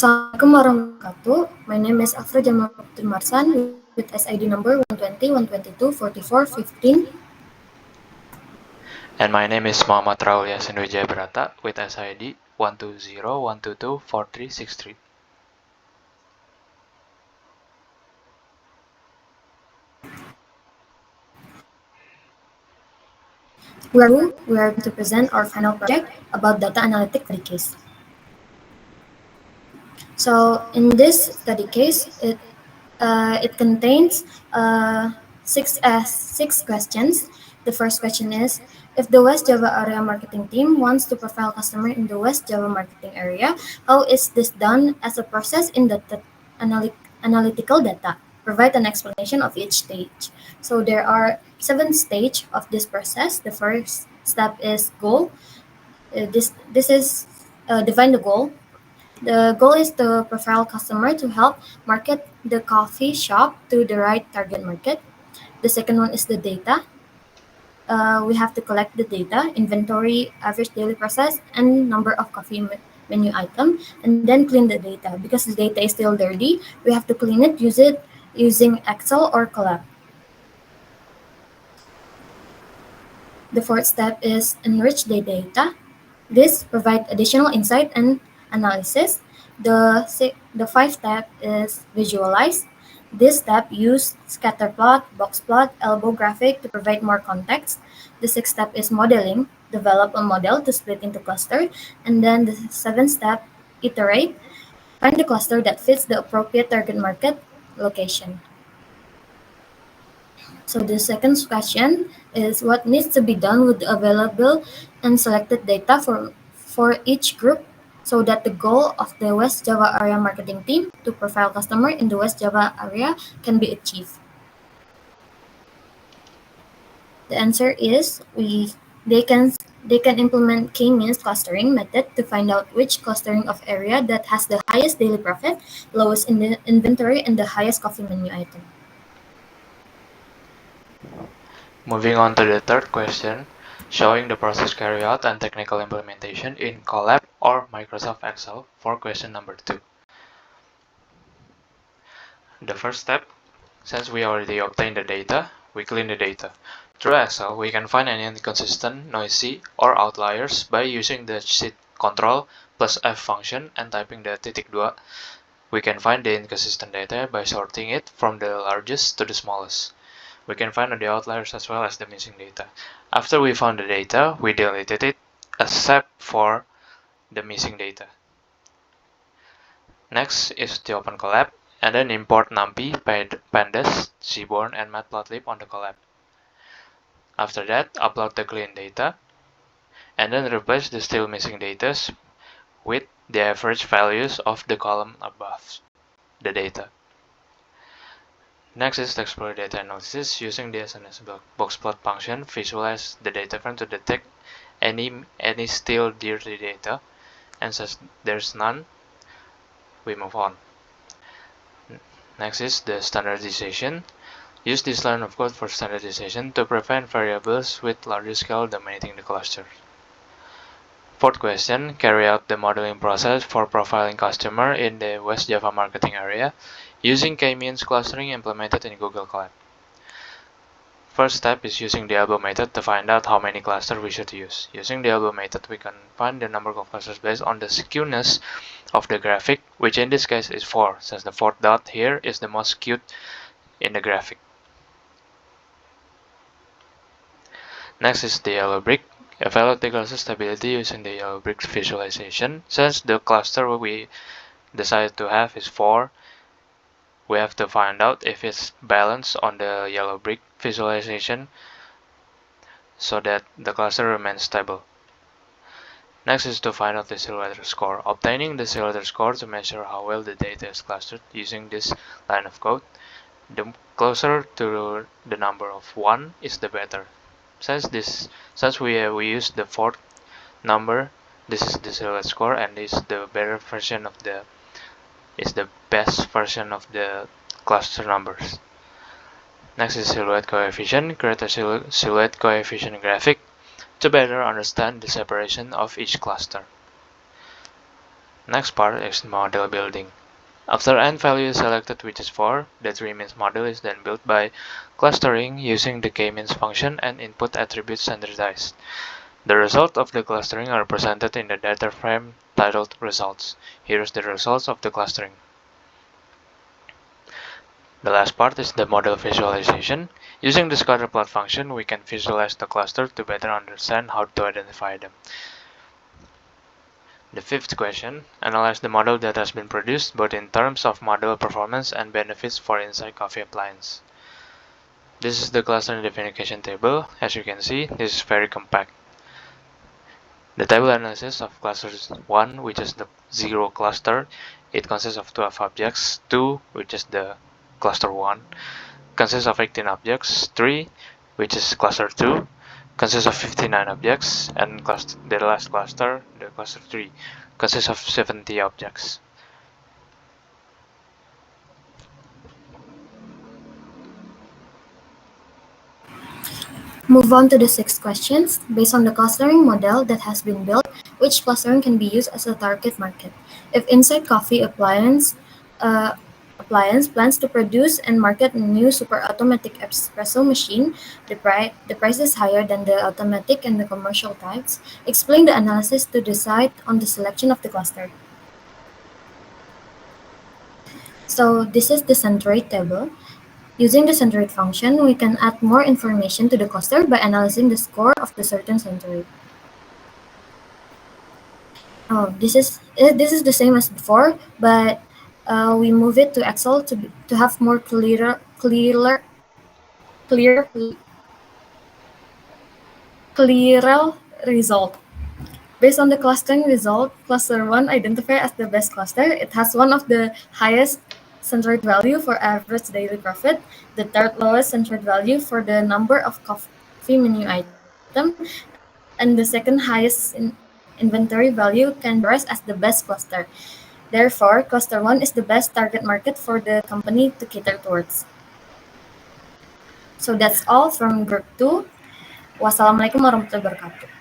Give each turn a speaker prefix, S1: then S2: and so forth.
S1: Assalamualaikum warahmatullahi wabarakatuh. My name is Afra Jamal Putri Marsan with SID number 120, 122, 44, 15.
S2: And my name is Muhammad Raul Yasin Wijaya Brata with SID 120 122 4363.
S1: We are going to present our final project about data analytic study case. So in this study case, it contains six questions. The first question is, if the West Java area marketing team wants to profile customer in the West Java marketing area, how is this done as a process in the analytical data? Provide an explanation of each stage. So there are 7 stages of this process. The first step is goal. This is define the goal. The goal is to profile customer to help market the coffee shop to the right target market. The second one is the data. We have to collect the data, inventory, average daily process, and number of coffee menu item, and then clean the data. Because the data is still dirty, we have to clean it, use it using Excel or Collab. The fourth step is enrich the data. This provides additional insight and analysis. The fifth step is visualize. This step use scatter plot, box plot, elbow graphic to provide more context. The sixth step is modeling. Develop a model to split into cluster. And then the seventh step, iterate. Find the cluster that fits the appropriate target market location. So the second question is what needs to be done with the available and selected data for each group so that the goal of the West Java area marketing team to profile customer in the West Java area can be achieved. The answer is they can implement k-means clustering method to find out which clustering of area that has the highest daily profit, lowest in the inventory, and the highest coffee menu item.
S2: Moving on to the third question, showing the process carry out and technical implementation in Colab or Microsoft Excel for question number 2. The first step, since we already obtained the data, we clean the data. Through Excel, we can find any inconsistent, noisy, or outliers by using the sheet control plus F function and typing the titik dua. We can find the inconsistent data by sorting it from the largest to the smallest. We can find the outliers as well as the missing data. After we found the data, we deleted it except for the missing data. Next is to open Colab and then import NumPy, Pandas, Seaborn, and Matplotlib on the Colab. After that, upload the clean data and then replace the still missing data with the average values of the column above the data. Next is to explore data analysis using the SNS boxplot function. Visualize the data frame to detect any still dirty data, and since there's none, we move on. Next is the standardization. Use this line of code for standardization to prevent variables with larger scale dominating the cluster. Fourth question, carry out the modeling process for profiling customer in the West Java marketing area using k-means clustering implemented in Google Colab. First step is using the elbow method to find out how many clusters we should use. Using the elbow method, we can find the number of clusters based on the skewness of the graphic, which in this case is 4, since the fourth dot here is the most skewed in the graphic. Next is the yellow brick. Evaluate the cluster stability using the yellow brick visualization. Since the cluster we decided to have is 4, we have to find out if it's balanced on the yellow brick visualization so that the cluster remains stable. Next is to find out the silhouette score. Obtaining the silhouette score to measure how well the data is clustered using this line of code. The closer to the number of 1 is the better. Since we use the fourth number, this is the silhouette score and is the better version of the best version of the cluster numbers. Next is silhouette coefficient. Create a silhouette coefficient graphic to better understand the separation of each cluster. Next part is model building. After n value is selected, which is 4, the tree-means model is then built by clustering using the k-means function and input attributes standardized. The results of the clustering are presented in the data frame titled Results. Here is the results of the clustering. The last part is the model visualization. Using the scatterplot function, we can visualize the cluster to better understand how to identify them. The fifth question, analyze the model that has been produced both in terms of model performance and benefits for Insight Coffee appliance. This is the cluster identification table. As you can see, this is very compact. The table analysis of cluster 1, which is the 0 cluster, it consists of 12 objects. 2, which is the cluster 1, consists of 18 objects. 3, which is cluster 2, consists of 59 objects, and the last cluster, the cluster 3, consists of 70 objects.
S1: Move on to the sixth questions. Based on the clustering model that has been built, which clustering can be used as a target market? If Insight Coffee appliance plans to produce and market a new super automatic espresso machine, the price is higher than the automatic and the commercial types. Explain the analysis to decide on the selection of the cluster. So this is the centroid table. Using the centroid function, we can add more information to the cluster by analyzing the score of the certain centroid. This is the same as before, but we move it to Excel to have more clearer result. Based on the clustering result, cluster 1 identified as the best cluster. It has one of the highest centroid value for average daily profit, the third lowest centroid value for the number of coffee menu item, and the second highest inventory value can be categorized as the best cluster. Therefore, cluster 1 is the best target market for the company to cater towards. So that's all from group 2. Wassalamualaikum warahmatullahi wabarakatuh.